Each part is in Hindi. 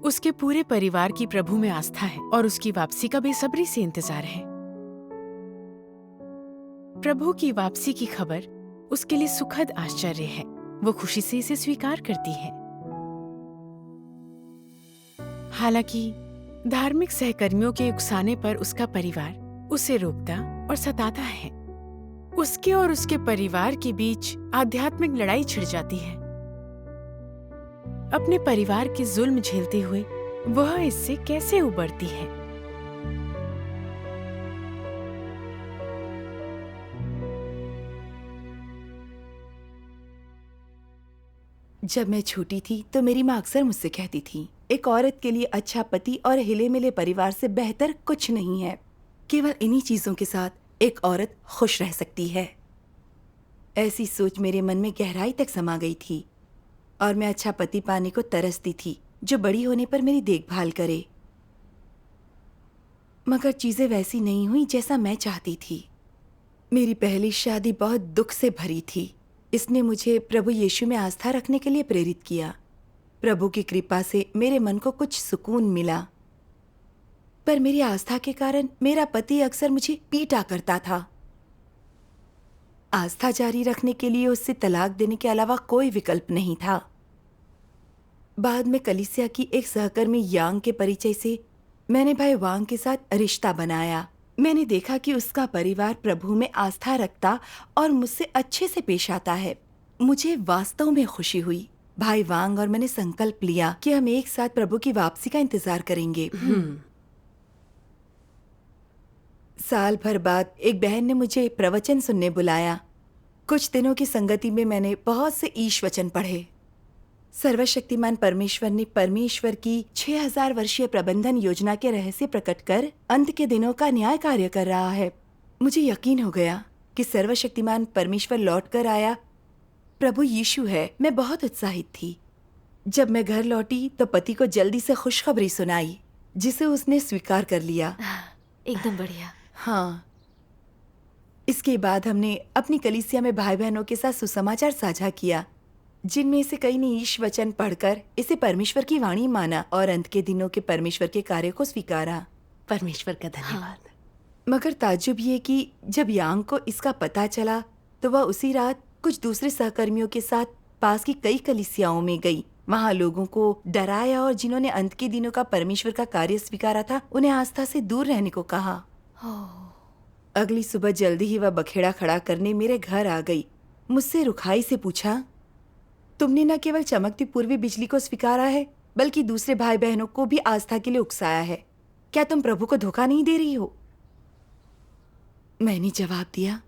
उसके पूरे परिवार की प्रभु में आस्था है और उसकी वापसी का बेसब्री से इंतजार है। प्रभु की वापसी की खबर उसके लिए सुखद आश्चर्य है। वो खुशी से इसे स्वीकार करती है। हालांकि धार्मिक सहकर्मियों के उकसाने पर उसका परिवार उसे रोकता और सताता है। उसके और उसके परिवार के बीच आध्यात्मिक लड़ाई छिड़ जाती है। अपने परिवार के जुल्म झेलते हुए वह इससे कैसे उबरती है? जब मैं छोटी थी तो मेरी माँ अक्सर मुझसे कहती थी, एक औरत के लिए अच्छा पति और हिले मिले परिवार से बेहतर कुछ नहीं है। केवल इन्हीं चीजों के साथ एक औरत खुश रह सकती है। ऐसी सोच मेरे मन में गहराई तक समा गई थी और मैं अच्छा पति पाने को तरसती थी जो बड़ी होने पर मेरी देखभाल करे। मगर चीजें वैसी नहीं हुई जैसा मैं चाहती थी। मेरी पहली शादी बहुत दुख से भरी थी। इसने मुझे प्रभु यीशु में आस्था रखने के लिए प्रेरित किया। प्रभु की कृपा से मेरे मन को कुछ सुकून मिला, पर मेरी आस्था के कारण मेरा पति अक्सर मुझे पीटा करता था। आस्था जारी रखने के लिए उससे तलाक देने के अलावा कोई विकल्प नहीं था। बाद में कलीसिया की एक सहकर्मी यांग के परिचय से मैंने भाई वांग के साथ रिश्ता बनाया। मैंने देखा कि उसका परिवार प्रभु में आस्था रखता और मुझसे अच्छे से पेश आता है। मुझे वास्तव में खुशी हुई। भाई वांग और मैंने संकल्प लिया कि हम एक साथ प्रभु की वापसी का इंतजार करेंगे। साल भर बाद एक बहन ने मुझे प्रवचन सुनने बुलाया। कुछ दिनों की संगति में मैंने बहुत से ईश वचन पढ़े। सर्वशक्तिमान परमेश्वर ने परमेश्वर की 6000 वर्षीय प्रबंधन योजना के रहस्य प्रकट कर अंत के दिनों का न्याय कार्य कर रहा है। मुझे यकीन हो गया कि सर्वशक्तिमान परमेश्वर लौट कर आया प्रभु यीशु है। मैं बहुत उत्साहित थी। जब मैं घर लौटी तो पति को जल्दी से खुशखबरी सुनाई, जिसे उसने स्वीकार कर लिया। एकदम बढ़िया। हाँ। इसके बाद हमने अपनी कलीसिया में भाई बहनों के साथ सुसमाचार साझा किया, जिनमें से कई ने ईश वचन पढ़कर इसे परमेश्वर की वाणी माना और अंत के दिनों के परमेश्वर के कार्य को स्वीकारा। परमेश्वर का धन्यवाद। मगर ताज्जुब ये कि जब यांग को इसका पता चला तो वह उसी रात कुछ दूसरे सहकर्मियों के साथ पास की कई कलीसियाओं में गई। वहाँ लोगों को डराया और जिन्होंने अंत के दिनों का परमेश्वर का कार्य स्वीकारा था उन्हें आस्था से दूर रहने को कहा। अगली सुबह जल्दी ही वह बखेड़ा खड़ा करने मेरे घर आ गई। मुझसे रुखाई से पूछा, तुमने न केवल चमकती पूर्वी बिजली को स्वीकारा है बल्कि दूसरे भाई बहनों को भी आस्था के लिए उकसाया है। क्या तुम प्रभु को धोखा नहीं दे रही हो? मैंने जवाब दिया,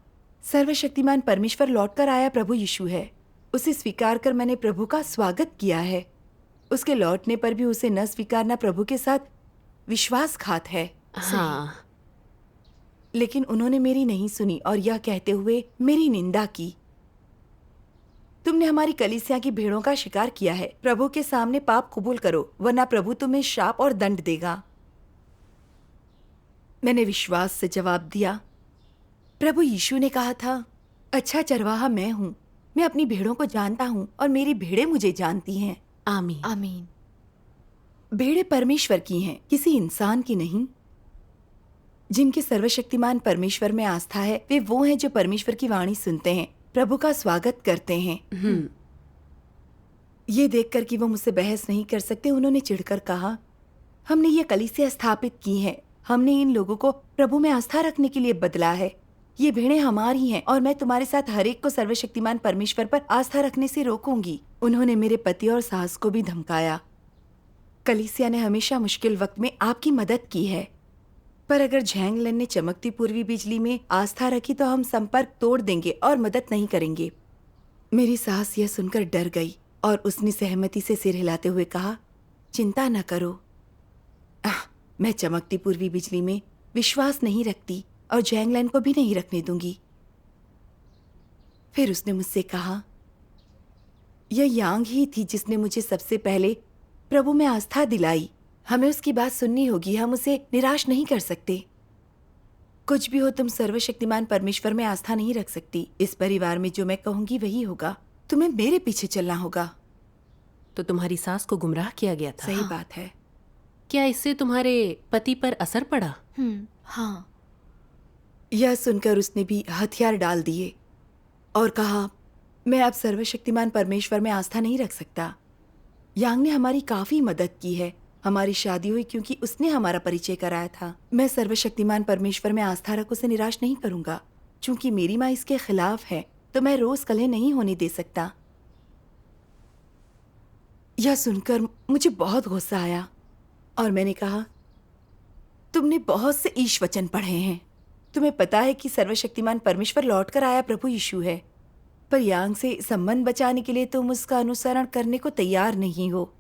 सर्वशक्तिमान परमेश्वर लौटकर आया प्रभु यीशु है। उसे स्वीकार कर मैंने प्रभु का स्वागत किया है। उसके लौटने पर भी उसे न स्वीकारना प्रभु के साथ विश्वासघात है। हाँ। लेकिन उन्होंने मेरी नहीं सुनी और यह कहते हुए मेरी निंदा की, तुमने हमारी कलीसिया की भेड़ों का शिकार किया है। प्रभु के सामने पाप कबूल करो वरना प्रभु तुम्हें शाप और दंड देगा। मैंने विश्वास से जवाब दिया, प्रभु यीशु ने कहा था, अच्छा चरवाहा मैं हूँ। मैं अपनी भेड़ों को जानता हूँ और मेरी भेड़ें मुझे जानती हैं। आमीन। आमीन। भेड़ें परमेश्वर की हैं, किसी इंसान की नहीं। जिनके सर्वशक्तिमान परमेश्वर में आस्था है वे वो हैं जो परमेश्वर की वाणी सुनते हैं, प्रभु का स्वागत करते हैं। ये देखकर कि वो मुझसे बहस नहीं कर सकते, उन्होंने चिढ़कर कहा, हमने ये कलीसिया स्थापित की है। हमने इन लोगों को प्रभु में आस्था रखने के लिए बदला है। ये भेड़ें हमारी हैं और मैं तुम्हारे साथ हर एक को सर्वशक्तिमान परमेश्वर पर आस्था रखने से रोकूंगी। उन्होंने मेरे पति और सास को भी धमकाया। कलीसिया ने हमेशा मुश्किल वक्त में आपकी मदद की है, पर अगर झैंगलन ने चमकती पूर्वी बिजली में आस्था रखी तो हम संपर्क तोड़ देंगे और मदद नहीं करेंगे। मेरी सास यह सुनकर डर गई और उसने सहमति से सिर हिलाते हुए कहा, चिंता न करो, मैं चमकती पूर्वी बिजली में विश्वास नहीं रखती और झैंगलन को भी नहीं रखने दूंगी। फिर उसने मुझसे कहा, यह यांग ही थी जिसने मुझे सबसे पहले प्रभु में आस्था दिलाई। हमें उसकी बात सुननी होगी, हम उसे निराश नहीं कर सकते। कुछ भी हो, तुम सर्वशक्तिमान परमेश्वर में आस्था नहीं रख सकती। इस परिवार में जो मैं कहूंगी वही होगा। तुम्हें मेरे पीछे चलना होगा। तो तुम्हारी सास को गुमराह किया गया था। सही बात है। क्या इससे तुम्हारे पति पर असर पड़ा? हाँ। यह सुनकर उसने भी हथियार डाल दिए और कहा, मैं अब सर्वशक्तिमान परमेश्वर में आस्था नहीं रख सकता। यांग ने हमारी काफी मदद की है। हमारी शादी हुई क्योंकि उसने हमारा परिचय कराया था। मैं सर्वशक्तिमान परमेश्वर में आस्था रख उसे निराश नहीं करूंगा। चूंकि मेरी माँ इसके खिलाफ है तो मैं रोज कलह नहीं होने दे सकता। यह सुनकर मुझे बहुत गुस्सा आया और मैंने कहा, तुमने बहुत से ईश वचन पढ़े हैं। तुम्हें पता है कि सर्वशक्तिमान परमेश्वर लौट कर आया प्रभु यीशु है, पर यांग से संबंध बचाने के लिए तुम उसका अनुसरण करने को तैयार नहीं हो।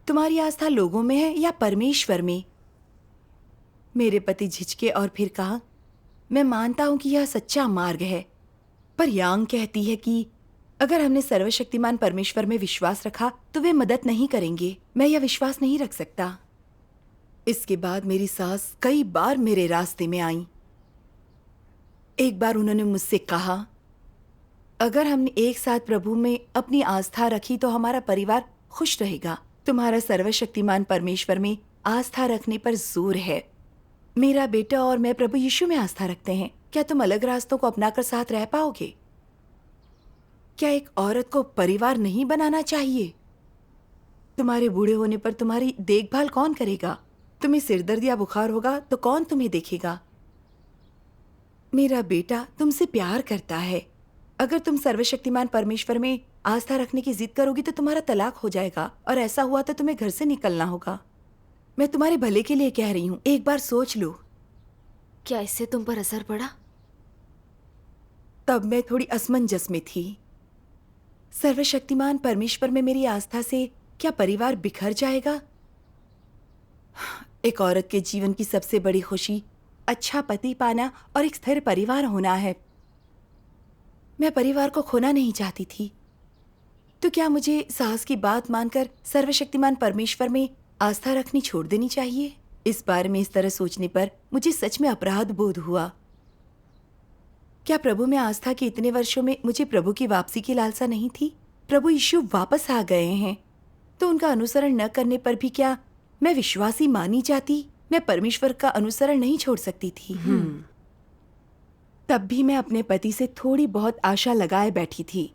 तुम्हारी आस्था लोगों में है या परमेश्वर में? मेरे पति झिझके और फिर कहा, मैं मानता हूं कि यह सच्चा मार्ग है, पर यांग कहती है कि अगर हमने सर्वशक्तिमान परमेश्वर में विश्वास रखा तो वे मदद नहीं करेंगे। मैं यह विश्वास नहीं रख सकता। इसके बाद मेरी सास कई बार मेरे रास्ते में आई। एक बार उन्होंने मुझसे कहा, अगर हमने एक साथ प्रभु में अपनी आस्था रखी तो हमारा परिवार खुश रहेगा। तुम्हारा सर्वशक्तिमान परमेश्वर में आस्था रखने पर जोर है। मेरा बेटा और मैं प्रभु यीशु में आस्था रखते हैं। क्या तुम अलग रास्तों को अपनाकर साथ रह पाओगे? क्या एक औरत को परिवार नहीं बनाना चाहिए? तुम्हारे बूढ़े होने पर तुम्हारी देखभाल कौन करेगा? तुम्हें सिरदर्द या बुखार होगा तो कौन तुम्हें देखेगा? मेरा बेटा तुमसे प्यार करता है। अगर तुम सर्वशक्तिमान परमेश्वर में आस्था रखने की जिद करोगी तो तुम्हारा तलाक हो जाएगा और ऐसा हुआ तो तुम्हें घर से निकलना होगा। मैं तुम्हारे भले के लिए कह रही हूँ, एक बार सोच लो। क्या इससे तुम पर असर पड़ा? तब मैं थोड़ी असमंजस में थी। सर्वशक्तिमान परमेश्वर में मेरी आस्था से क्या परिवार बिखर जाएगा? एक औरत के जीवन की सबसे बड़ी खुशी अच्छा पति पाना और एक स्थिर परिवार होना है। मैं परिवार को खोना नहीं चाहती थी। तो क्या मुझे सास की बात मानकर सर्वशक्तिमान परमेश्वर में आस्था रखनी छोड़ देनी चाहिए? इस बारे में इस तरह सोचने पर मुझे सच में अपराध बोध हुआ। क्या प्रभु में आस्था के इतने वर्षों में मुझे प्रभु की वापसी की लालसा नहीं थी? प्रभु यीशु वापस आ गए हैं तो उनका अनुसरण न करने पर भी क्या मैं विश्वासी मानी जाती? मैं परमेश्वर का अनुसरण नहीं छोड़ सकती थी। तब भी मैं अपने पति से थोड़ी बहुत आशा लगाए बैठी थी।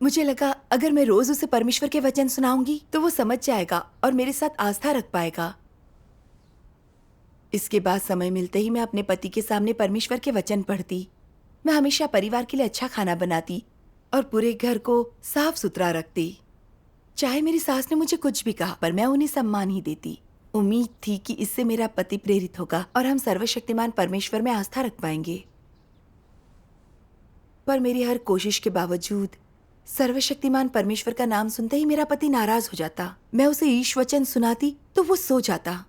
मुझे लगा अगर मैं रोज उसे परमेश्वर के वचन सुनाऊंगी तो वो समझ जाएगा और मेरे साथ आस्था रख पाएगा। इसके बाद समय मिलते ही मैं अपने पति के सामने परमेश्वर के वचन पढ़ती। मैं हमेशा परिवार के लिए अच्छा खाना बनाती और पूरे घर को साफ सुथरा रखती। चाहे मेरी सास ने मुझे कुछ भी कहा, पर मैं उन्हें सम्मान ही देती। उम्मीद थी कि इससे मेरा पति प्रेरित होगा और हम सर्वशक्तिमान परमेश्वर में आस्था रख पाएंगे। पर मेरी हर कोशिश के बावजूद सर्वशक्तिमान परमेश्वर का नाम सुनते ही मेरा पति नाराज हो जाता। मैं उसे ईश वचन सुनाती तो वो सो जाता।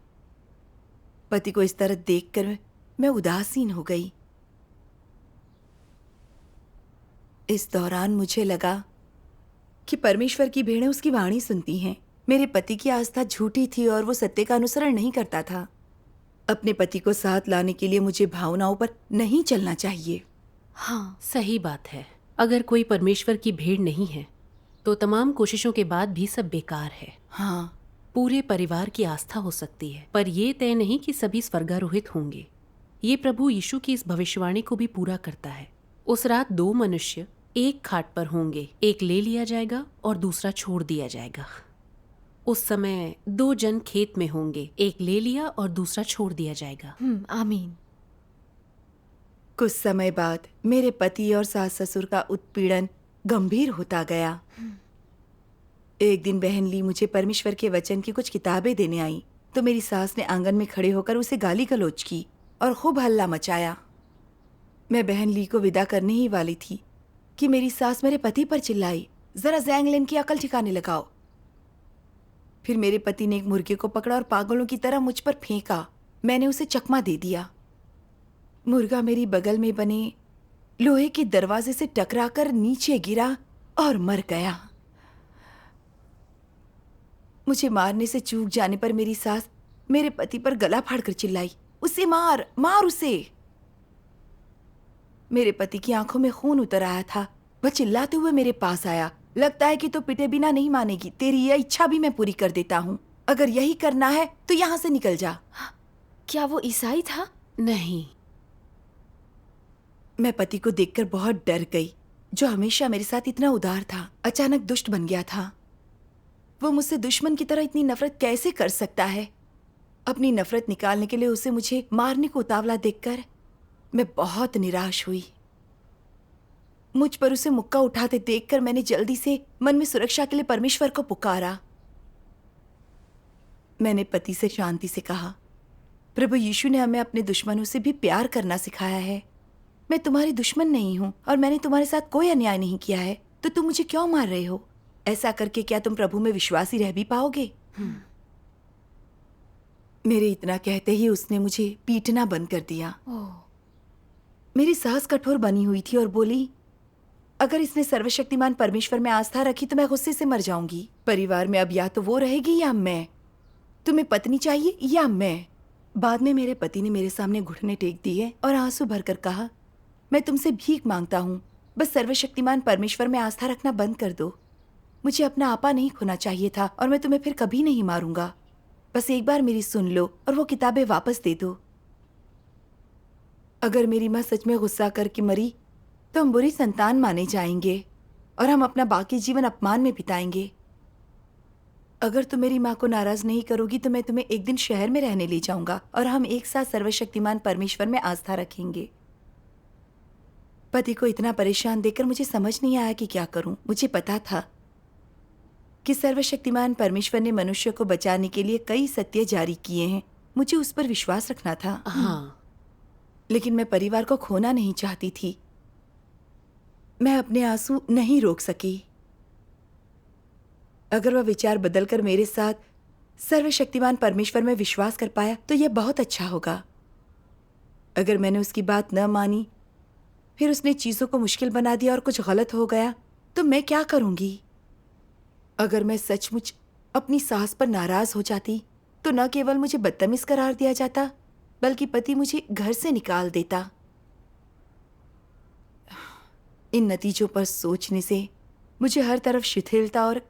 पति को इस तरह देखकर मैं उदासीन हो गई। इस दौरान मुझे लगा कि परमेश्वर की भेड़ें उसकी वाणी सुनती हैं। मेरे पति की आस्था झूठी थी और वो सत्य का अनुसरण नहीं करता था। अपने पति को साथ लाने के लिए मुझे भावनाओं पर नहीं चलना चाहिए। हाँ, सही बात है। अगर कोई परमेश्वर की भेड़ नहीं है तो तमाम कोशिशों के बाद भी सब बेकार है। हाँ, पूरे परिवार की आस्था हो सकती है, पर यह तय नहीं कि सभी स्वर्गारोहित होंगे। ये प्रभु यीशु की इस भविष्यवाणी को भी पूरा करता है। उस रात 2 मनुष्य एक खाट पर होंगे, एक ले लिया जाएगा और दूसरा छोड़ दिया जाएगा। उस समय 2 जन खेत में होंगे, एक ले लिया और दूसरा छोड़ दिया जाएगा। आमीन। कुछ समय बाद मेरे पति और सास ससुर का उत्पीड़न गंभीर होता गया। एक दिन बहन ली मुझे परमेश्वर के वचन की कुछ किताबें देने आई तो मेरी सास ने आंगन में खड़े होकर उसे गाली गलौज की और खूब हल्ला मचाया। मैं बहन ली को विदा करने ही वाली थी कि मेरी सास मेरे पति पर चिल्लाई, जरा जैंगलिन की अकल ठिकाने लगाओ। फिर मेरे पति ने एक मुर्गे को पकड़ा और पागलों की तरह मुझ पर फेंका। मैंने उसे चकमा दे दिया। मुर्गा मेरी बगल में बने लोहे के दरवाजे से टकराकर नीचे गिरा और मर गया। मुझे मारने से चूक जाने पर मेरी सास मेरे पति पर गला फाड़कर चिल्लाई, उसे मार, मार उसे। मेरे पति की आंखों में खून उतर आया था। वह चिल्लाते हुए मेरे पास आया, लगता है कि तो पिटे बिना नहीं मानेगी, तेरी यह इच्छा भी मैं पूरी कर देता हूँ। अगर यही करना है तो यहाँ से निकल जा। क्या वो ईसाई था? नहीं, मैं पति को देखकर बहुत डर गई, जो हमेशा मेरे साथ इतना उदार था, अचानक दुष्ट बन गया था। वो मुझसे दुश्मन की तरह इतनी नफरत कैसे कर सकता है? अपनी नफरत निकालने के लिए उसे मुझे मारने को उतावला देखकर मैं बहुत निराश हुई। मुझ पर उसे मुक्का उठाते देखकर मैंने जल्दी से मन में सुरक्षा के लिए परमेश्वर को पुकारा। मैंने पति से शांति से कहा, प्रभु यीशु ने हमें अपने दुश्मनों से भी प्यार करना सिखाया है। मैं तुम्हारी दुश्मन नहीं हूं और मैंने तुम्हारे साथ कोई अन्याय नहीं किया है, तो तुम मुझे क्यों मार रहे हो? ऐसा करके क्या तुम प्रभु में विश्वासी रह भी पाओगे? मेरे इतना कहते ही उसने मुझे पीटना बंद कर दिया। मेरी सास कठोर बनी हुई थी और बोली, अगर इसने सर्वशक्तिमान परमेश्वर में आस्था रखी तो मैं गुस्से से मर जाऊंगी। परिवार में अब या तो वो रहेगी या मैं। तुम्हें पत्नी चाहिए या मैं? बाद में मेरे पति ने मेरे सामने घुटने टेक दिए और आंसू भरकर कहा, मैं तुमसे भीख मांगता हूँ, बस सर्वशक्तिमान परमेश्वर में आस्था रखना बंद कर दो। मुझे अपना आपा नहीं खोना चाहिए था और मैं तुम्हें फिर कभी नहीं मारूंगा। बस एक बार मेरी सुन लो और वो किताबें वापस दे दो। अगर मेरी माँ सच में गुस्सा करके मरी तो हम बुरी संतान माने जाएंगे और हम अपना बाकी जीवन अपमान में बिताएंगे। अगर तुम मेरी माँ को नाराज नहीं करोगी तो मैं तुम्हें एक दिन शहर में रहने ले जाऊंगा और हम एक साथ सर्वशक्तिमान परमेश्वर में आस्था रखेंगे। पति को इतना परेशान देखकर मुझे समझ नहीं आया कि क्या करूं। मुझे पता था कि सर्वशक्तिमान परमेश्वर ने मनुष्य को बचाने के लिए कई सत्य जारी किए हैं। मुझे उस पर विश्वास रखना था। हाँ, लेकिन मैं परिवार को खोना नहीं चाहती थी। मैं अपने आंसू नहीं रोक सकी। अगर वह विचार बदलकर मेरे साथ सर्वशक्तिमान परमेश्वर में विश्वास कर पाया तो यह बहुत अच्छा होगा। अगर मैंने उसकी बात न मानी, फिर उसने चीजों को मुश्किल बना दिया और कुछ गलत हो गया, तो मैं क्या करूंगी? अगर मैं सचमुच अपनी सास पर नाराज हो जाती तो न केवल मुझे बदतमीज करार दिया जाता, बल्कि पति मुझे घर से निकाल देता। इन नतीजों पर सोचने से मुझे हर तरफ शिथिलता और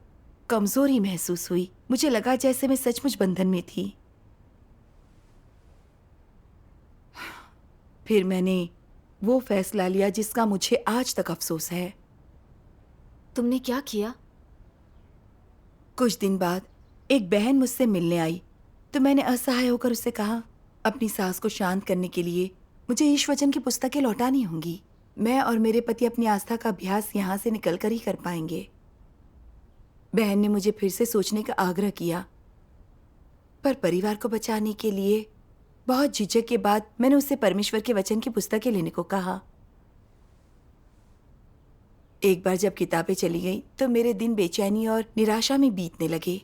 कमजोरी महसूस हुई। मुझे लगा जैसे मैं सचमुच बंधन में थी। फिर मैंने वो फैसला लिया जिसका मुझे आज तक अफसोस है। तुमने क्या किया? कुछ दिन बाद एक बहन मुझसे मिलने आई तो मैंने असहाय होकर उससे कहा, अपनी सास को शांत करने के लिए मुझे ईश वचन की पुस्तकें लौटानी होंगी। मैं और मेरे पति अपनी आस्था का अभ्यास यहाँ से निकलकर ही कर पाएंगे। बहन ने मुझे फिर से सोचने का आग्रह किया, पर परिवार को बचाने के लिए बहुत झिझक के बाद मैंने उससे परमेश्वर के वचन की पुस्तकें लेने को कहा। एक बार जब किताबें चली गई तो मेरे दिन बेचैनी और निराशा में बीतने लगे,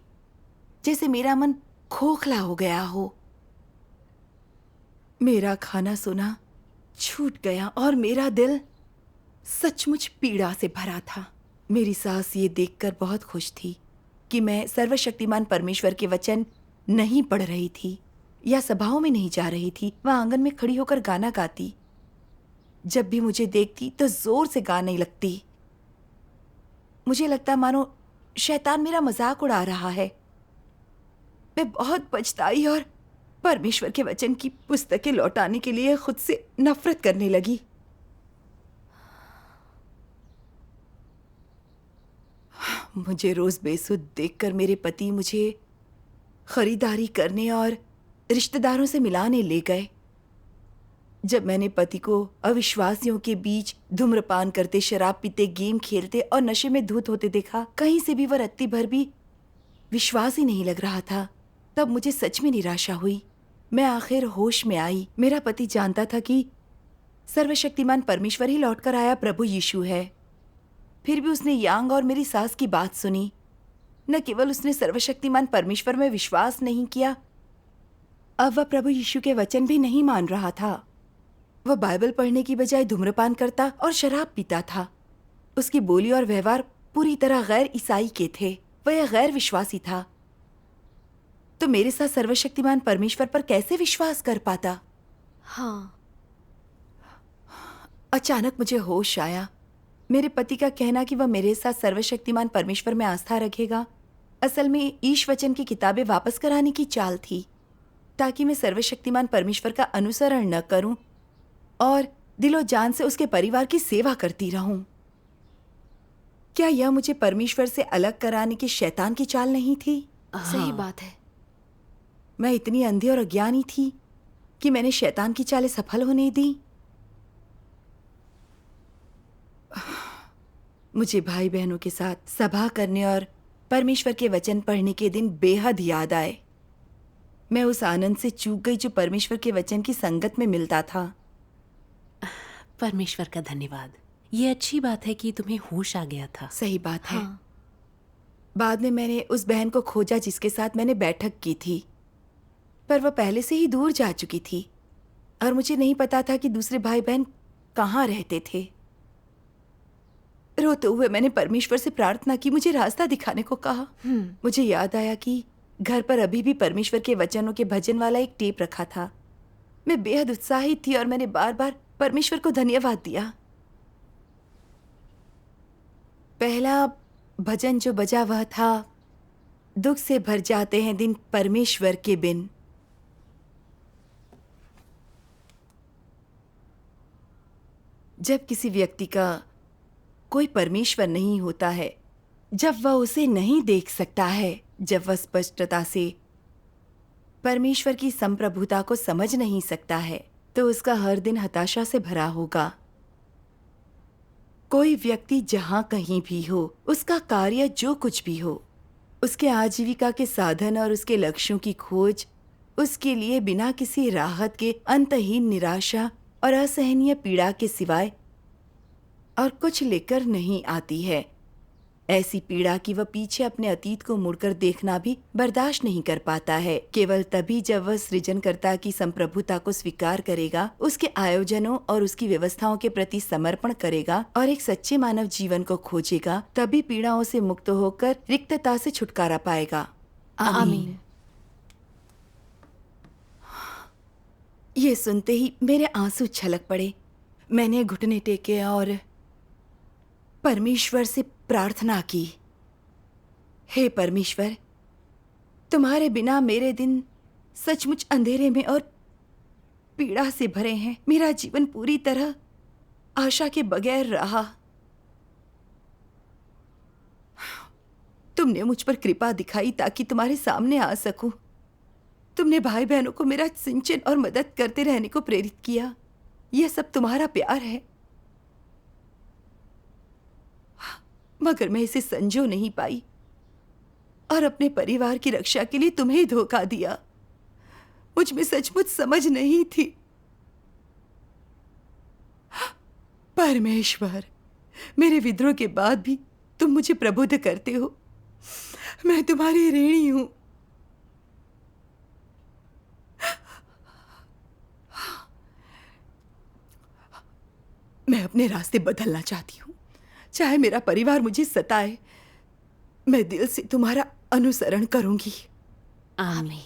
जैसे मेरा मन खोखला हो गया हो। मेरा खाना सोना छूट गया और मेरा दिल सचमुच पीड़ा से भरा था। मेरी सास ये देखकर बहुत खुश थी कि मैं सर्वशक्तिमान परमेश्वर के वचन नहीं पढ़ रही थी या सभाओं में नहीं जा रही थी। वह आंगन में खड़ी होकर गाना गाती। जब भी मुझे देखती तो जोर से गाने लगती। मुझे लगता मानो शैतान मेरा मजाक उड़ा रहा है। मैं बहुत पछताई और परमेश्वर के वचन की पुस्तकें लौटाने के लिए खुद से नफरत करने लगी। मुझे रोज बेसुध देखकर मेरे पति मुझे खरीदारी करने और रिश्तेदारों से मिलाने ले गए। जब मैंने पति को अविश्वासियों के बीच धूम्रपान करते, शराब पीते, गेम खेलते और नशे में धुत होते देखा, कहीं से भी वह रत्ती भर भी विश्वास ही नहीं लग रहा था। तब मुझे सच में निराशा हुई। मैं आखिर होश में आई। मेरा पति जानता था कि सर्वशक्तिमान परमेश्वर ही लौटकर आया प्रभु यीशु है। फिर भी उसने यांग और मेरी सास की बात सुनी। न केवल उसने सर्वशक्तिमान परमेश्वर में विश्वास नहीं किया, अब वह प्रभु यीशु के वचन भी नहीं मान रहा था। वह बाइबल पढ़ने की बजाय धूम्रपान करता और शराब पीता था। उसकी बोली और व्यवहार पूरी तरह गैर ईसाई के थे। वह गैर विश्वासी था। तो मेरे साथ सर्वशक्तिमान परमेश्वर पर कैसे विश्वास कर पाता? हाँ। अचानक मुझे होश आया। मेरे पति का कहना कि वह मेरे साथ सर्वशक्तिमान परमेश्वर में आस्था रखेगा असल में ईश वचन की किताबें वापस कराने की चाल थी, ताकि मैं सर्वशक्तिमान परमेश्वर का अनुसरण न करूं और दिलो जान से उसके परिवार की सेवा करती रहूं। क्या यह मुझे परमेश्वर से अलग कराने की शैतान की चाल नहीं थी? सही बात है। मैं इतनी अंधी और अज्ञानी थी कि मैंने शैतान की चालें सफल होने दी। मुझे भाई बहनों के साथ सभा करने और परमेश्वर के वचन पढ़ने के दिन बेहद याद आए। मैं उस आनंद से चूक गई जो परमेश्वर के वचन की संगत में मिलता था। परमेश्वर का धन्यवाद। ये अच्छी बात है कि तुम्हें होश आ गया था। सही बात है। हाँ। बाद में मैंने उस बहन को खोजा जिसके साथ मैंने बैठक की थी, पर वह पहले से ही दूर जा चुकी थी और मुझे नहीं पता था कि दूसरे भाई बहन कहाँ रहते थे। रोते हुए मैंने परमेश्वर से प्रार्थना की, मुझे रास्ता दिखाने को कहा। मुझे याद आया कि घर पर अभी भी परमेश्वर के वचनों के भजन वाला एक टेप रखा था। मैं बेहद उत्साहित थी और मैंने बार बार परमेश्वर को धन्यवाद दिया। पहला भजन जो बजा वह था, दुख से भर जाते हैं दिन परमेश्वर के बिन। जब किसी व्यक्ति का कोई परमेश्वर नहीं होता है, जब वह उसे नहीं देख सकता है, जब वह स्पष्टता से परमेश्वर की संप्रभुता को समझ नहीं सकता है, तो उसका हर दिन हताशा से भरा होगा। कोई व्यक्ति जहां कहीं भी हो, उसका कार्य जो कुछ भी हो, उसके आजीविका के साधन और उसके लक्ष्यों की खोज उसके लिए बिना किसी राहत के अंतहीन निराशा और असहनीय पीड़ा के सिवाय और कुछ लेकर नहीं आती है। ऐसी पीड़ा कि वह पीछे अपने अतीत को मुड़कर देखना भी बर्दाश्त नहीं कर पाता है। केवल तभी जब वह सृजनकर्ता की संप्रभुता को स्वीकार करेगा, उसके आयोजनों और उसकी व्यवस्थाओं के प्रति समर्पण करेगा और एक सच्चे मानव जीवन को खोजेगा, तभी पीड़ाओं से मुक्त होकर रिक्तता से छुटकारा पाएगा। आमीन। ये सुनते ही मेरे आंसू छलक पड़े। मैंने घुटने टेके और परमेश्वर से प्रार्थना की, हे परमेश्वर, तुम्हारे बिना मेरे दिन सचमुच अंधेरे में और पीड़ा से भरे हैं। मेरा जीवन पूरी तरह आशा के बगैर रहा। तुमने मुझ पर कृपा दिखाई ताकि तुम्हारे सामने आ सकूं। तुमने भाई बहनों को मेरा सिंचन और मदद करते रहने को प्रेरित किया। यह सब तुम्हारा प्यार है, मगर मैं इसे संजो नहीं पाई और अपने परिवार की रक्षा के लिए तुम्हें धोखा दिया। मुझ में सचमुच समझ नहीं थी। परमेश्वर, मेरे विद्रोह के बाद भी तुम मुझे प्रबुद्ध करते हो। मैं तुम्हारी ऋणी हूं। मैं अपने रास्ते बदलना चाहती हूं, चाहे मेरा परिवार मुझे सताए। मैं दिल से तुम्हारा अनुसरण करूंगी। आमीन।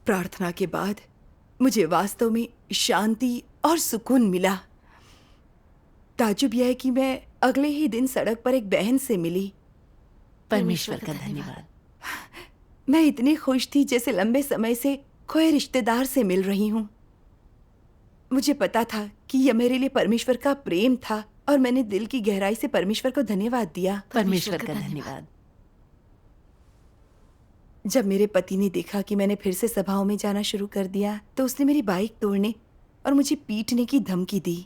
प्रार्थना के बाद मुझे वास्तव में शांति और सुकून मिला। ताजुब यह है कि मैं अगले ही दिन सड़क पर एक बहन से मिली। परमेश्वर का धन्यवाद। मैं इतनी खुश थी जैसे लंबे समय से खोए रिश्तेदार से मिल रही हूं। मुझे पता था कि यह मेरे लिए परमेश्वर का प्रेम था और मैंने दिल की गहराई से परमेश्वर को धन्यवाद दिया। परमेश्वर का धन्यवाद। जब मेरे पति ने देखा कि मैंने फिर से सभाओं में जाना शुरू कर दिया, तो उसने मेरी बाइक तोड़ने और मुझे पीटने की धमकी दी।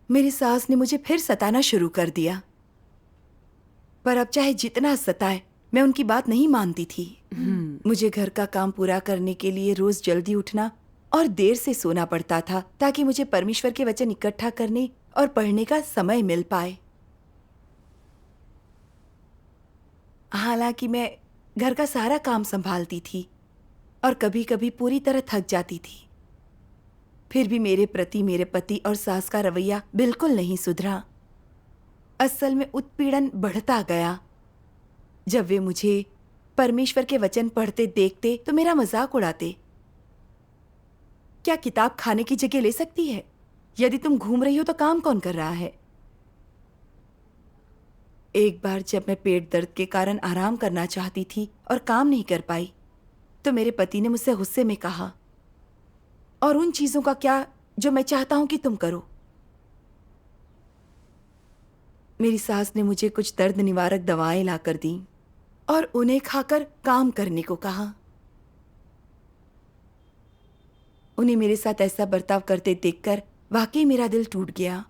मेरी सास ने मुझे फिर सताना शुरू कर दिया, पर अब चाहे जितना सताए, मैं उनकी बात नहीं मानती थी। मुझे घर का काम पूरा करने के लिए रोज जल्दी उठना और देर से सोना पड़ता था, ताकि मुझे परमेश्वर के वचन इकट्ठा करने और पढ़ने का समय मिल पाए। हालांकि मैं घर का सारा काम संभालती थी और कभी कभी पूरी तरह थक जाती थी, फिर भी मेरे प्रति मेरे पति और सास का रवैया बिल्कुल नहीं सुधरा। असल में उत्पीड़न बढ़ता गया। जब वे मुझे परमेश्वर के वचन पढ़ते देखते तो मेरा मजाक उड़ाते। क्या किताब खाने की जगह ले सकती है? यदि तुम घूम रही हो तो काम कौन कर रहा है? एक बार जब मैं पेट दर्द के कारण आराम करना चाहती थी और काम नहीं कर पाई, तो मेरे पति ने मुझसे गुस्से में कहा, और उन चीजों का क्या जो मैं चाहता हूं कि तुम करो। मेरी सास ने मुझे कुछ दर्द निवारक दवाएं लाकर दी और उन्हें खाकर काम करने को कहा। उन्हें मेरे साथ ऐसा बर्ताव करते देखकर वाकई मेरा दिल टूट गया।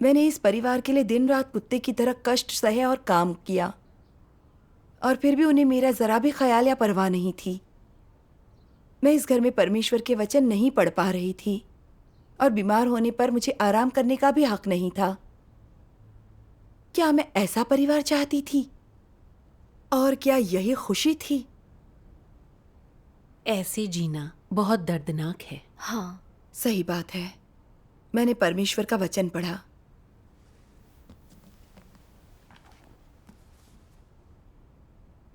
मैंने इस परिवार के लिए दिन रात कुत्ते की तरह कष्ट सहे और काम किया, और फिर भी उन्हें मेरा जरा भी ख्याल या परवाह नहीं थी। मैं इस घर में परमेश्वर के वचन नहीं पढ़ पा रही थी, और बीमार होने पर मुझे आराम करने का भी हक नहीं था। क्या मैं ऐसा परिवार चाहती थी? और क्या यही खुशी थी? ऐसे जीना बहुत दर्दनाक है। हाँ, सही बात है। मैंने परमेश्वर का वचन पढ़ा।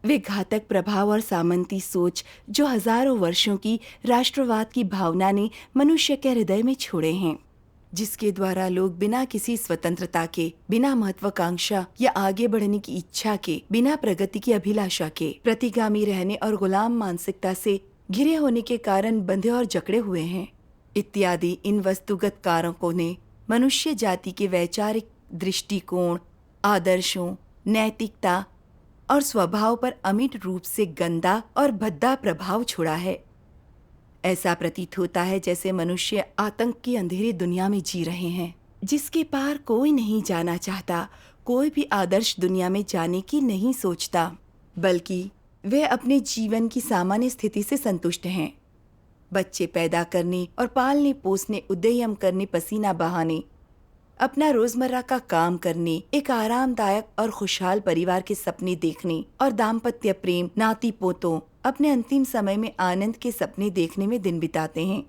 वे घातक प्रभाव और सामंती सोच जो हजारों वर्षों की राष्ट्रवाद की भावना ने मनुष्य के हृदय में छोड़े हैं, जिसके द्वारा लोग बिना किसी स्वतंत्रता के, बिना महत्वाकांक्षा या आगे बढ़ने की इच्छा के, बिना प्रगति की अभिलाषा के, प्रतिगामी रहने और गुलाम मानसिकता से घिरे होने के कारण बंधे और जकड़े हुए हैं। इत्यादि इन वस्तुगत कारकों ने मनुष्य जाति के वैचारिक दृष्टिकोण, आदर्शों, नैतिकता और स्वभाव पर अमिट रूप से गंदा और भद्दा प्रभाव छोड़ा है। ऐसा प्रतीत होता है जैसे मनुष्य आतंक की अंधेरी दुनिया में जी रहे हैं, जिसके पार कोई नहीं जाना चाहता, कोई भी आदर्श दुनिया में जाने की नहीं सोचता, बल्कि वे अपने जीवन की सामान्य स्थिति से संतुष्ट हैं। बच्चे पैदा करने और पालने पोसने, उद्यम करने, पसीना बहाने, अपना रोजमर्रा का काम करने, एक आरामदायक और खुशहाल परिवार के सपने देखने और दाम्पत्य प्रेम, नाती पोतों, अपने अंतिम समय में आनंद के सपने देखने में दिन बिताते हैं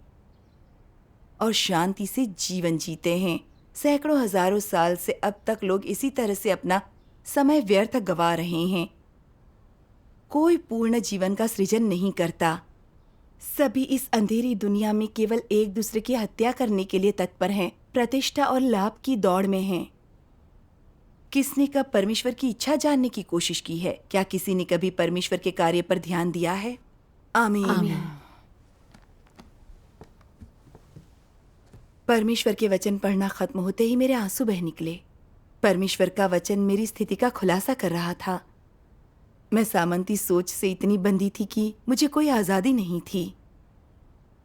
और शांति से जीवन जीते हैं। सैकड़ों हजारों साल से अब तक लोग इसी तरह से अपना समय व्यर्थ गवा रहे हैं। कोई पूर्ण जीवन का सृजन नहीं करता। सभी इस अंधेरी दुनिया में केवल एक दूसरे की हत्या करने के लिए तत्पर हैं, प्रतिष्ठा और लाभ की दौड़ में हैं। किसने कब परमेश्वर की इच्छा जानने की कोशिश की है? क्या किसी ने कभी परमेश्वर के कार्य पर ध्यान दिया है? आमीन। आमीन। परमेश्वर के वचन पढ़ना खत्म होते ही मेरे आंसू बह निकले। परमेश्वर का वचन मेरी स्थिति का खुलासा कर रहा था। मैं सामंती सोच से इतनी बंधी थी कि मुझे कोई आजादी नहीं थी।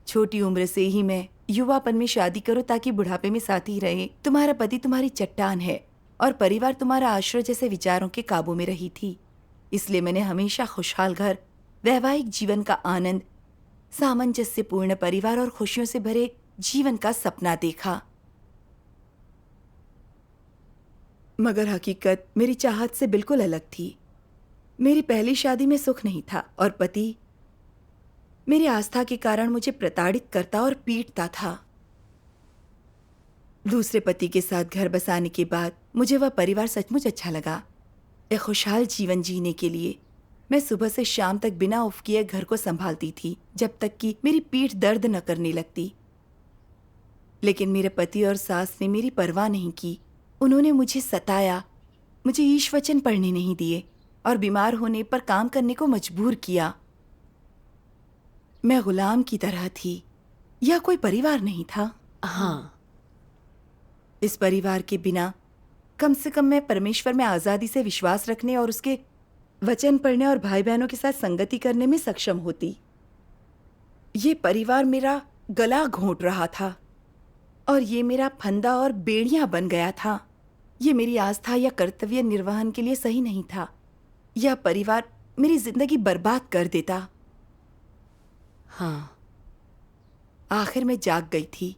छोटी उम्र से ही मैं युवापन में शादी करो ताकि बुढ़ापे में साथी रहे, तुम्हारा पति तुम्हारी चट्टान है और परिवार तुम्हारा आश्रय जैसे विचारों के काबू में रही थी। इसलिए मैंने हमेशा खुशहाल घर, वैवाहिक जीवन का आनंद, सामंजस्यपूर्ण परिवार और खुशियों से भरे जीवन का सपना देखा। मगर हकीकत मेरी चाहत से बिल्कुल अलग थी। मेरी पहली शादी में सुख नहीं था और पति मेरी आस्था के कारण मुझे प्रताड़ित करता और पीटता था। दूसरे पति के साथ घर बसाने के बाद मुझे वह परिवार सचमुच अच्छा लगा। एक खुशहाल जीवन जीने के लिए मैं सुबह से शाम तक बिना उफ किए घर को संभालती थी, जब तक कि मेरी पीठ दर्द न करने लगती। लेकिन मेरे पति और सास ने मेरी परवाह नहीं की। उन्होंने मुझे सताया, मुझे ईश वचन पढ़ने नहीं दिए और बीमार होने पर काम करने को मजबूर किया। मैं गुलाम की तरह थी। यह कोई परिवार नहीं था। हाँ, इस परिवार के बिना कम से कम मैं परमेश्वर में आजादी से विश्वास रखने और उसके वचन पढ़ने और भाई बहनों के साथ संगति करने में सक्षम होती। ये परिवार मेरा गला घोंट रहा था और ये मेरा फंदा और बेड़ियां बन गया था। ये मेरी आस्था या कर्तव्य निर्वहन के लिए सही नहीं था। यह परिवार मेरी जिंदगी बर्बाद कर देता। हाँ, आखिर में जाग गई थी।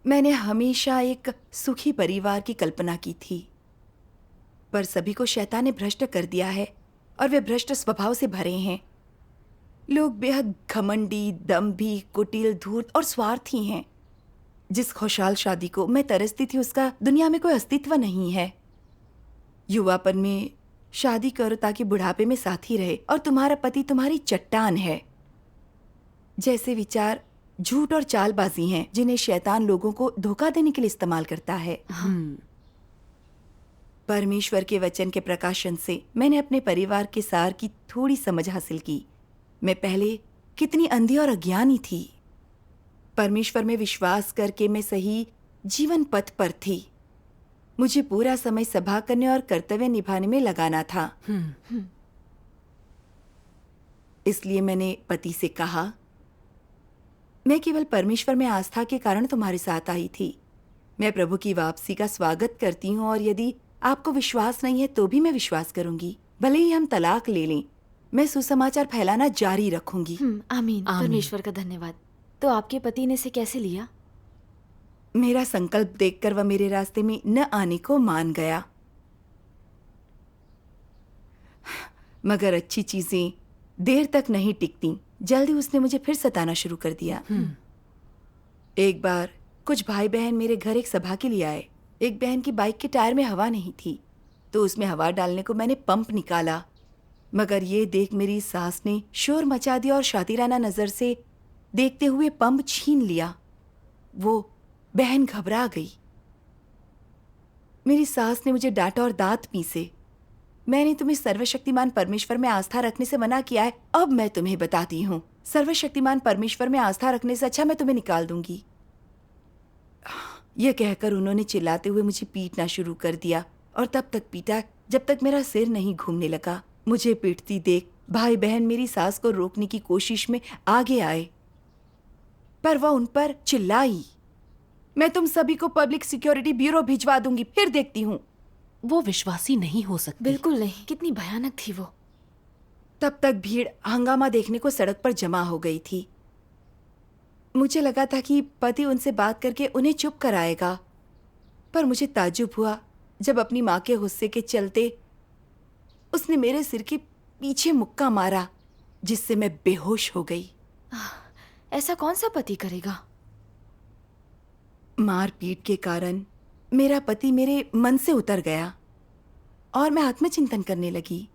मैंने हमेशा एक सुखी परिवार की कल्पना की थी, पर सभी को शैतान ने भ्रष्ट कर दिया है और वे भ्रष्ट स्वभाव से भरे हैं। लोग बेहद घमंडी, दम्भी, कुटिल, धूर्त और स्वार्थी हैं। जिस खुशहाल शादी को मैं तरसती थी उसका दुनिया में कोई अस्तित्व नहीं है। युवापन में शादी करो ताकि बुढ़ापे में साथी रहे और तुम्हारा पति तुम्हारी चट्टान है जैसे विचार झूठ और चालबाजी हैं जिन्हें शैतान लोगों को धोखा देने के लिए इस्तेमाल करता है। परमेश्वर के वचन के प्रकाशन से मैंने अपने परिवार के सार की थोड़ी समझ हासिल की। मैं पहले कितनी अंधी और अज्ञानी थी। परमेश्वर में विश्वास करके मैं सही जीवन पथ पर थी। मुझे पूरा समय सभा करने और कर्तव्य निभाने में लगाना था। इसलिए मैंने पति से कहा, मैं केवल परमेश्वर में आस्था के कारण तुम्हारे साथ आई थी। मैं प्रभु की वापसी का स्वागत करती हूँ और यदि आपको विश्वास नहीं है तो भी मैं विश्वास करूंगी। भले ही हम तलाक ले लें, मैं सुसमाचार फैलाना जारी रखूंगी। आमीन। परमेश्वर का धन्यवाद। तो आपके पति ने इसे कैसे लिया? मेरा संकल्प देखकर वह मेरे रास्ते में न आने को मान गया। मगर अच्छी चीजें देर तक नहीं टिकती। जल्दी उसने मुझे फिर सताना शुरू कर दिया। एक बार कुछ भाई बहन मेरे घर एक सभा के लिए आए। एक बहन की बाइक के टायर में हवा नहीं थी, तो उसमें हवा डालने को मैंने पंप निकाला। मगर ये देख मेरी सास ने शोर मचा दिया और शातिराना नजर से देखते हुए पंप छीन लिया। वो बहन घबरा गई। मेरी सास ने मुझे डांटा और दांत पीसे। मैंने तुम्हें सर्वशक्तिमान परमेश्वर में आस्था रखने से मना किया है, अब मैं तुम्हें बताती हूँ। सर्वशक्तिमान परमेश्वर में आस्था रखने से अच्छा मैं तुम्हें निकाल दूंगी। यह कहकर उन्होंने चिल्लाते हुए मुझे पीटना शुरू कर दिया और तब तक पीटा जब तक मेरा सिर नहीं घूमने लगा। मुझे पीटती देख भाई बहन मेरी सास को रोकने की कोशिश में आगे आए, पर वह उन पर चिल्लाई, मैं तुम सभी को पब्लिक सिक्योरिटी ब्यूरो भिजवा दूंगी, फिर देखती हूँ। वो विश्वासी नहीं हो सकती। बिल्कुल नहीं। कितनी भयानक थी वो। तब तक भीड़ हंगामा देखने को सड़क पर जमा हो गई थी। मुझे लगा था कि पति उनसे बात करके उन्हें चुप कराएगा, पर मुझे ताज्जुब हुआ जब अपनी माँ के गुस्से के चलते उसने मेरे सिर के पीछे मुक्का मारा, जिससे मैं बेहोश हो गई। ऐसा कौन सा पति करेगा? मारपीट के कारण मेरा पति मेरे मन से उतर गया और मैं आत्मचिंतन करने लगी।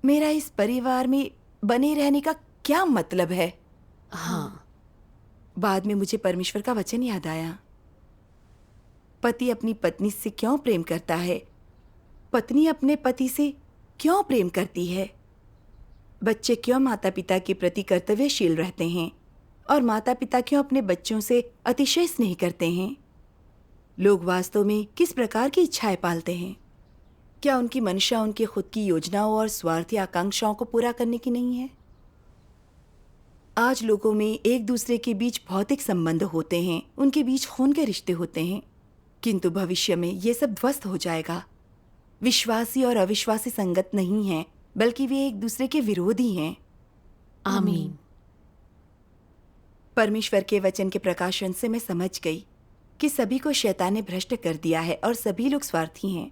मेरा इस परिवार में बने रहने का क्या मतलब है? हाँ। बाद में मुझे परमेश्वर का वचन याद आया। पति अपनी पत्नी से क्यों प्रेम करता है? पत्नी अपने पति से क्यों प्रेम करती है? बच्चे क्यों माता पिता के प्रति कर्तव्यशील रहते हैं और माता पिता क्यों अपने बच्चों से अतिशय स्नेह करते हैं? लोग वास्तव में किस प्रकार की इच्छाएं पालते हैं? क्या उनकी मंशा उनकी खुद की योजनाओं और स्वार्थी आकांक्षाओं को पूरा करने की नहीं है? आज लोगों में एक दूसरे के बीच भौतिक संबंध होते हैं, उनके बीच खून के रिश्ते होते हैं, किंतु भविष्य में ये सब ध्वस्त हो जाएगा। विश्वासी और अविश्वासी संगत नहीं हैं, बल्कि वे एक दूसरे के विरोधी हैं। आमीन। परमेश्वर के वचन के प्रकाशन से मैं समझ गई कि सभी को शैतान ने भ्रष्ट कर दिया है और सभी लोग स्वार्थी हैं।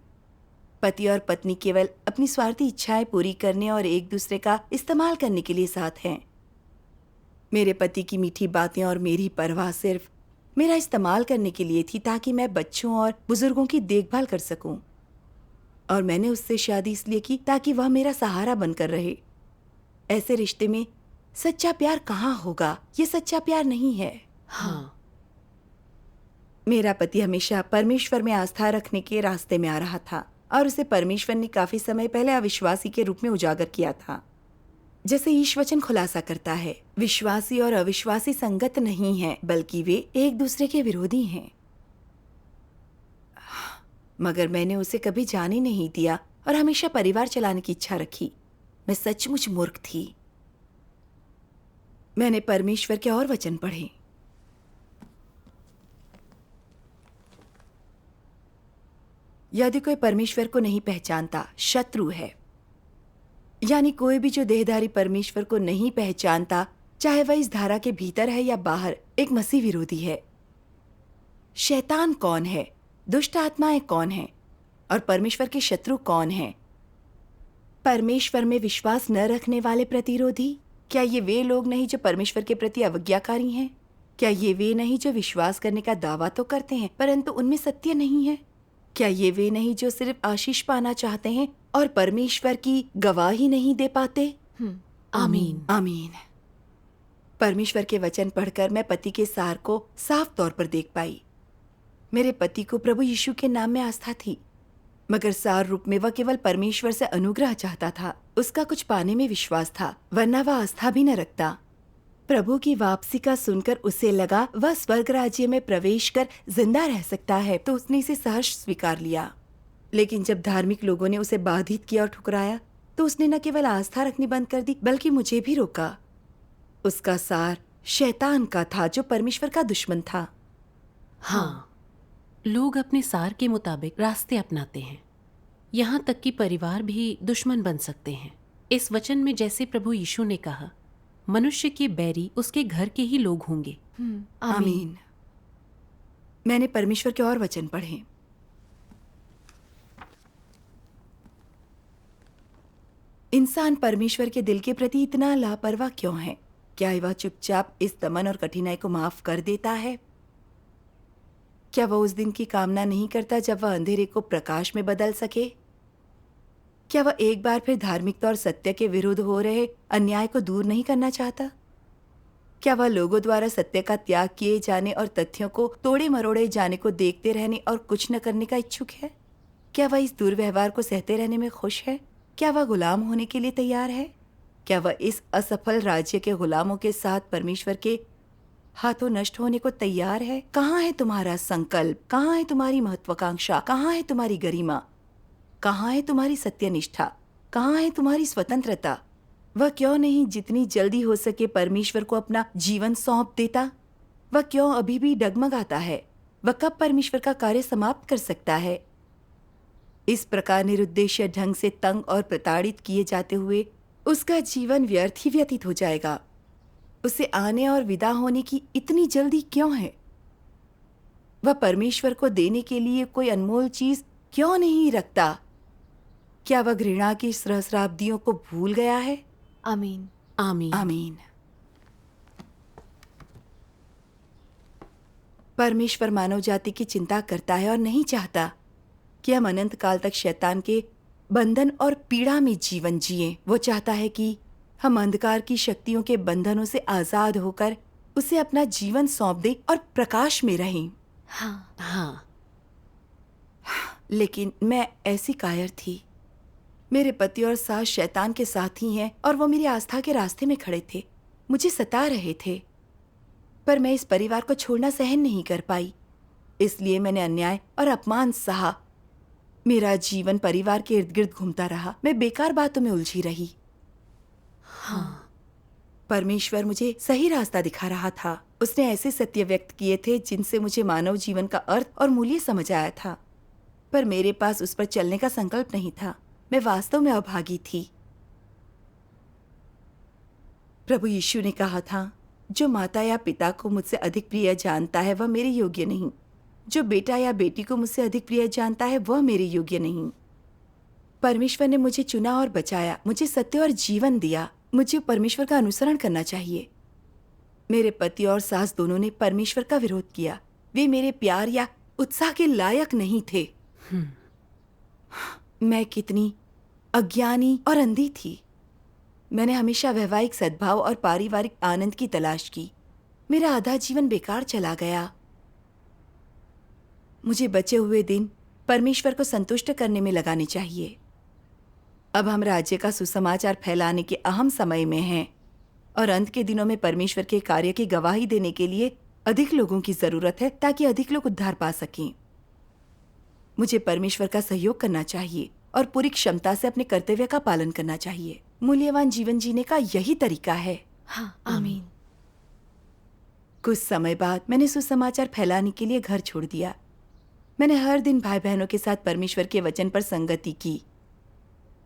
पति और पत्नी केवल अपनी स्वार्थी इच्छाएं पूरी करने और एक दूसरे का इस्तेमाल करने के लिए साथ हैं। मेरे पति की मीठी बातें और मेरी परवाह सिर्फ मेरा इस्तेमाल करने के लिए थी, ताकि मैं बच्चों और बुजुर्गों की देखभाल कर सकूं। और मैंने उससे शादी इसलिए की ताकि वह मेरा सहारा बनकर रहे। ऐसे रिश्ते में सच्चा प्यार कहाँ होगा? ये सच्चा प्यार नहीं है। हाँ। मेरा पति हमेशा परमेश्वर में आस्था रखने के रास्ते में आ रहा था और उसे परमेश्वर ने काफी समय पहले अविश्वासी के रूप में उजागर किया था। जैसे ईश वचन खुलासा करता है, विश्वासी और अविश्वासी संगत नहीं है, बल्कि वे एक दूसरे के विरोधी हैं। मगर मैंने उसे कभी जाने नहीं दिया और हमेशा परिवार चलाने की इच्छा रखी। मैं सचमुच मूर्ख थी। मैंने परमेश्वर के और वचन पढ़े। यदि कोई परमेश्वर को नहीं पहचानता, शत्रु है। यानी कोई भी जो देहधारी परमेश्वर को नहीं पहचानता, चाहे वह इस धारा के भीतर है या बाहर, एक मसीह विरोधी है। शैतान कौन है? दुष्ट आत्माएं कौन हैं? और परमेश्वर के शत्रु कौन हैं? परमेश्वर में विश्वास न रखने वाले प्रतिरोधी, क्या ये वे लोग नहीं जो परमेश्वर के प्रति अवज्ञाकारी हैं? क्या ये वे नहीं जो विश्वास करने का दावा तो करते हैं परंतु उनमें सत्य नहीं है? क्या ये वे नहीं जो सिर्फ आशीष पाना चाहते हैं और परमेश्वर की गवाही नहीं दे पाते? आमीन। आमीन। परमेश्वर के वचन पढ़कर मैं पति के सार को साफ तौर पर देख पाई। मेरे पति को प्रभु यीशु के नाम में आस्था थी। मगर सार रूप में वह केवल परमेश्वर से अनुग्रह चाहता था। उसका कुछ पाने में विश्वास था, वरना वह आस्था भी न रखता। प्रभु की वापसी का सुनकर उसे लगा वह स्वर्ग राज्य में प्रवेश कर जिंदा रह सकता है, तो उसने इसे सहर्ष स्वीकार लिया। लेकिन जब धार्मिक लोगों ने उसे बाधित किया और ठुकराया, तो उसने न केवल आस्था रखनी बंद कर दी, बल्कि मुझे भी रोका। उसका सार शैतान का था, जो परमेश्वर का दुश्मन था। हाँ, लोग अपने सार के मुताबिक रास्ते अपनाते हैं। यहाँ तक कि परिवार भी दुश्मन बन सकते हैं। इस वचन में जैसे प्रभु यीशु ने कहा, मनुष्य के बैरी उसके घर के ही लोग होंगे। आमीन। मैंने परमेश्वर के और वचन पढ़े। इंसान परमेश्वर के दिल के प्रति इतना लापरवाह क्यों है? क्या वह चुपचाप इस दमन और कठिनाई को माफ कर देता है? क्या वह उस दिन की कामना नहीं करता जब वह अंधेरे को प्रकाश में बदल सके? क्या वह एक बार फिर धार्मिकता और सत्य के विरुद्ध हो रहे अन्याय को दूर नहीं करना चाहता? क्या वह लोगों द्वारा सत्य का त्याग किए जाने और तथ्यों को तोड़े मरोड़े जाने को देखते रहने और कुछ न करने का इच्छुक है? क्या वह इस दुर्व्यवहार को सहते रहने में खुश है? क्या वह गुलाम होने के लिए तैयार है? क्या वह इस असफल राज्य के गुलामों के साथ परमेश्वर के हाथों नष्ट होने को तैयार है? कहाँ है तुम्हारा संकल्प? कहाँ है तुम्हारी महत्वाकांक्षा? कहाँ है तुम्हारी गरिमा? कहाँ है तुम्हारी सत्यनिष्ठा? कहाँ है तुम्हारी स्वतंत्रता? वह क्यों नहीं जितनी जल्दी हो सके परमेश्वर को अपना जीवन सौंप देता? वह क्यों अभी भी डगमगाता है? वह कब परमेश्वर का कार्य समाप्त कर सकता है? इस प्रकार निरुद्देश्य ढंग से तंग और प्रताड़ित किए जाते हुए उसका जीवन व्यर्थ ही व्यतीत हो जाएगा। उसे आने और विदा होने की इतनी जल्दी क्यों है? वह परमेश्वर को देने के लिए कोई अनमोल चीज क्यों नहीं रखता? क्या वह घृणा की सहस्राब्दियों को भूल गया है? आमीन। आमीन। आमीन। परमेश्वर मानव जाति की चिंता करता है और नहीं चाहता कि हम अनंत काल तक शैतान के बंधन और पीड़ा में जीवन जिए। वो चाहता है कि हम अंधकार की शक्तियों के बंधनों से आजाद होकर उसे अपना जीवन सौंप दें और प्रकाश में रहें। हाँ। हाँ, लेकिन मैं ऐसी कायर थी। मेरे पति और सास शैतान के साथी हैं और वो मेरी आस्था के रास्ते में खड़े थे, मुझे सता रहे थे। पर मैं इस परिवार को छोड़ना सहन नहीं कर पाई, इसलिए मैंने अन्याय और अपमान सहा। मेरा जीवन परिवार के इर्द गिर्द घूमता रहा। मैं बेकार बातों में उलझी रही। हाँ, परमेश्वर मुझे सही रास्ता दिखा रहा था। उसने ऐसे सत्य व्यक्त किए थे जिनसे मुझे मानव जीवन का अर्थ और मूल्य समझ आया था, पर मेरे पास उस पर चलने का संकल्प नहीं था। मैं वास्तव में अभागी थी। प्रभु यीशु ने कहा था, जो माता या पिता को मुझसे अधिक प्रिय जानता है वह मेरे योग्य नहीं। जो बेटा या बेटी को मुझसे अधिक प्रिय जानता है वह मेरे योग्य नहीं। परमेश्वर ने मुझे चुना और बचाया, मुझे सत्य और जीवन दिया। मुझे परमेश्वर का अनुसरण करना चाहिए। मेरे पति और सास दोनों ने परमेश्वर का विरोध किया। वे मेरे प्यार या उत्साह के लायक नहीं थे। मैं कितनी अज्ञानी और अंधी थी। मैंने हमेशा वैवाहिक सद्भाव और पारिवारिक आनंद की तलाश की। मेरा आधा जीवन बेकार चला गया। मुझे बचे हुए दिन परमेश्वर को संतुष्ट करने में लगाने चाहिए। अब हम राज्य का सुसमाचार फैलाने के अहम समय में हैं और अंत के दिनों में परमेश्वर के कार्य की गवाही देने के लिए अधिक लोगों की जरूरत है, ताकि अधिक लोग उद्धार पा सकें। मुझे परमेश्वर का सहयोग करना चाहिए और पूरी क्षमता से अपने कर्तव्य का पालन करना चाहिए। मूल्यवान जीवन जीने का यही तरीका है। हाँ। आमीन। कुछ समय बाद मैंने सुसमाचार फैलाने के लिए घर छोड़ दिया। मैंने हर दिन भाई बहनों के साथ परमेश्वर के वचन पर संगति की।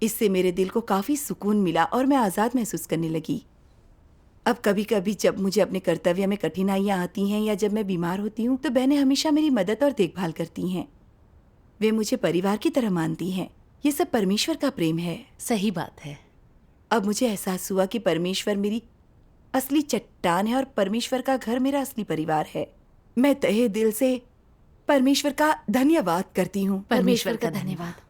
इससे मेरे दिल को काफी सुकून मिला और मैं आजाद महसूस करने लगी। अब कभी कभी जब मुझे अपने कर्तव्य में कठिनाइयां आती हैं या जब मैं बीमार होती हूँ, तो बहनें हमेशा मेरी मदद और देखभाल करती हैं। वे मुझे परिवार की तरह मानती हैं। ये सब परमेश्वर का प्रेम है। सही बात है। अब मुझे एहसास हुआ कि परमेश्वर मेरी असली चट्टान है और परमेश्वर का घर मेरा असली परिवार है। मैं तहे दिल से परमेश्वर का धन्यवाद करती हूँ। परमेश्वर का धन्यवाद।